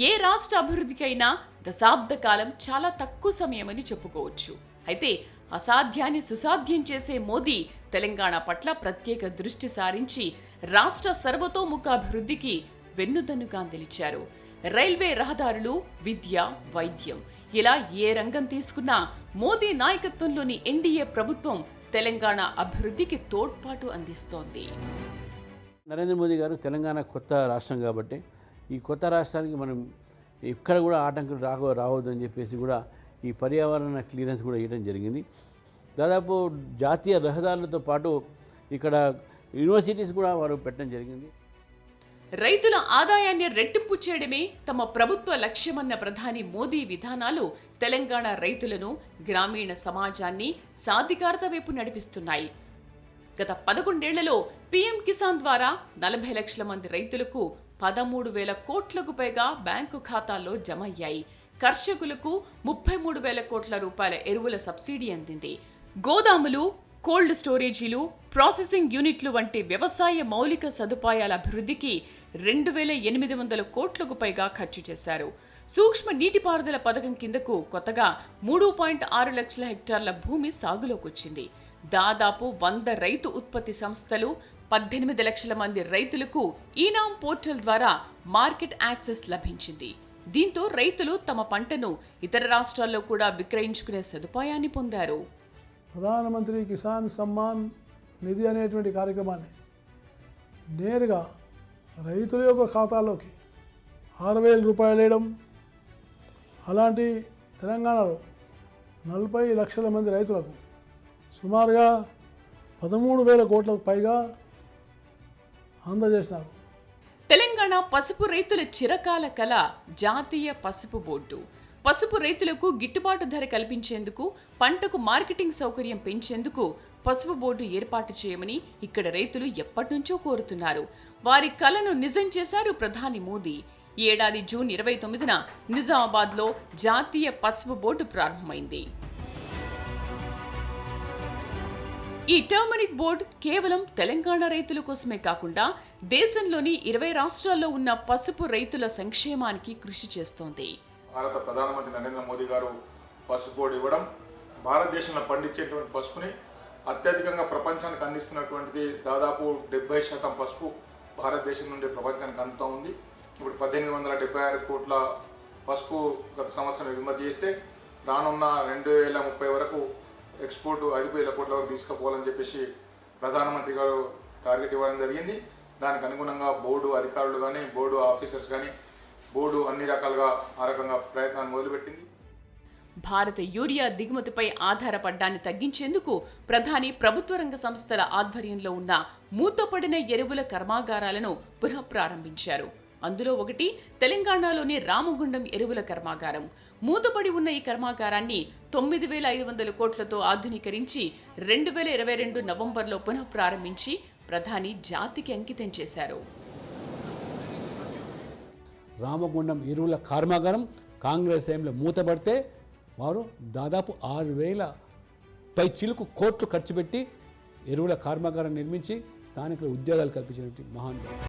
ఏ రాష్ట్ర అభివృద్ధికైనా దశాబ్ద కాలం చాలా తక్కువ సమయమని చెప్పుకోవచ్చు. అయితే అసాధ్యాన్ని సుసాధ్యం చేసే మోదీ తెలంగాణ పట్ల ప్రత్యేక దృష్టి సారించి రాష్ట్ర సర్వతోముఖాభివృద్ధికి వెన్నుదన్నుగా నిలిచారు. రైల్వే, రహదారులు, విద్య, వైద్యం ఇలా ఏ రంగం తీసుకున్నా మోదీ నాయకత్వంలోని ఎన్డీఏ ప్రభుత్వం తెలంగాణ అభివృద్ధికి తోడ్పాటు అందిస్తోంది. నరేంద్ర మోదీ గారు తెలంగాణ కొత్త రాష్ట్రం కాబట్టి ఈ కొత్త రాష్ట్రానికి మనం ఎక్కడ కూడా ఆటంకులు రావద్దని చెప్పేసి కూడా ఈ పర్యావరణ క్లియరెన్స్ కూడా ఇవ్వడం జరిగింది. దాదాపు జాతీయ రహదారులతో పాటు ఇక్కడ యూనివర్సిటీస్ కూడా వారు పెట్టడం జరిగింది. రైతుల ఆదాయాన్ని రెట్టింపు చేయడమే తమ ప్రభుత్వ లక్ష్యమన్న ప్రధాని మోదీ విధానాలు తెలంగాణ రైతులను, గ్రామీణ సమాజాన్ని సాధికారత వైపు నడిపిస్తున్నాయి. గత 11 ఏళ్లలో పీఎం కిసాన్ ద్వారా 40 లక్షల మంది రైతులకు 13,000 కోట్లకు పైగా బ్యాంకు ఖాతాల్లో జమ అయ్యాయి. కర్షకులకు 33,000 కోట్ల రూపాయల ఎరువుల సబ్సిడీ అందింది. గోదాములు, కోల్డ్ స్టోరేజీలు, ప్రాసెసింగ్ యూనిట్లు వంటి వ్యవసాయ మౌలిక సదుపాయాల అభివృద్ధికి 2,800 కోట్లకు పైగా ఖర్చు చేశారు. సూక్ష్మ నీటిపారుదల పథకం కిందకు కొత్తగా 3.6 లక్షల హెక్టార్ల భూమి సాగులోకొచ్చింది. దాదాపు 100 రైతు ఉత్పత్తి సంస్థలు, 18 లక్షల మంది రైతులకు ఈనాం పోర్టల్ ద్వారా మార్కెట్ యాక్సెస్ లభించింది. దీంతో రైతులు తమ పంటను ఇతర రాష్ట్రాల్లో కూడా విక్రయించుకునే సదుపాయాన్ని పొందారు. ప్రధానమంత్రి కిసాన్ సమ్మాన్ నిధి అనేటువంటి కార్యక్రమాన్ని నేరుగా రైతుల యొక్క ఖాతాలోకి 6,000 రూపాయలు వేయడం, అలాంటి తెలంగాణలో 40 లక్షల మంది రైతులకు సుమారుగా 13,000 కోట్లకు పైగా అందజేసినారు. తెలంగాణ పసుపు రైతుల చిరకాల కళ జాతీయ పసుపు బోర్డు. పసుపు రైతులకు గిట్టుబాటు ధర కల్పించేందుకు, పంటకు మార్కెటింగ్ సౌకర్యం పెంచేందుకు పసుపు బోర్డు ఏర్పాటు చేయమని ఇక్కడ రైతులు ఎప్పటినుంచో కోరుతున్నారు. వారి కలను నిజం చేశారు ప్రధాని మోదీ. ఈ ఏడాది జూన్ 29న నిజామాబాద్లో జాతీయ పసుపు బోర్డు ప్రారంభమైంది. ఈ టర్మరిక్ బోర్డు కేవలం తెలంగాణ రైతుల కోసమే కాకుండా దేశంలోని 20 రాష్ట్రాల్లో ఉన్న పసుపు రైతుల సంక్షేమానికి కృషి చేస్తోంది. భారత ప్రధానమంత్రి నరేంద్ర మోదీ గారు పసుపు బోర్డు ఇవ్వడం, భారతదేశంలో పండించేటువంటి పసుపుని అత్యధికంగా ప్రపంచానికి అందిస్తున్నటువంటిది. దాదాపు 70% పసుపు భారతదేశం నుండి ప్రపంచానికి అందుతూ ఉంది. ఇప్పుడు 1,876 కోట్ల పసుపు గత సంవత్సరం ఎగుమతి చేస్తే రానున్న 2030 వరకు ఎక్స్పోర్ట్ 5,000 కోట్ల వరకు తీసుకుపోవాలని చెప్పేసి ప్రధానమంత్రి గారు టార్గెట్ ఇవ్వడం జరిగింది. దానికి అనుగుణంగా బోర్డు అధికారులు కానీ, బోర్డు ఆఫీసర్స్ కానీ, బోర్డు అన్ని రకాలుగా ఆ రకంగా ప్రయత్నాన్ని మొదలుపెట్టింది. భారత యూరియా దిగుమతిపై ఆధారపడ్డాన్ని తగ్గించేందుకు ప్రధాని ప్రభుత్వ రంగ సంస్థల ఆధ్వర్యంలో ఉన్న మూతపడిన ఎరువుల కర్మాగారాలను పునఃప్రారంభించారు. అందులో ఒకటి తెలంగాణలోని రామగుండం ఎరువుల కర్మాగారం. మూతపడి ఉన్న ఈ కర్మాగారాన్ని 9,500 కోట్లతో ఆధునీకరించి 2022 నవంబర్లో పునఃప్రారంభించి ప్రధాని జాతికి అంకితం చేశారు. రామగుండం ఎరువుల కర్మాగారం కాంగ్రెస్ హయాంలో మూతపడితే వారు దాదాపు 6,000 పైచిలకు కోట్లు ఖర్చు పెట్టి ఎరువుల కర్మాగారం నిర్మించి స్థానికుల ఉద్యోగాలు కల్పించినటువంటి మహానుభావులు.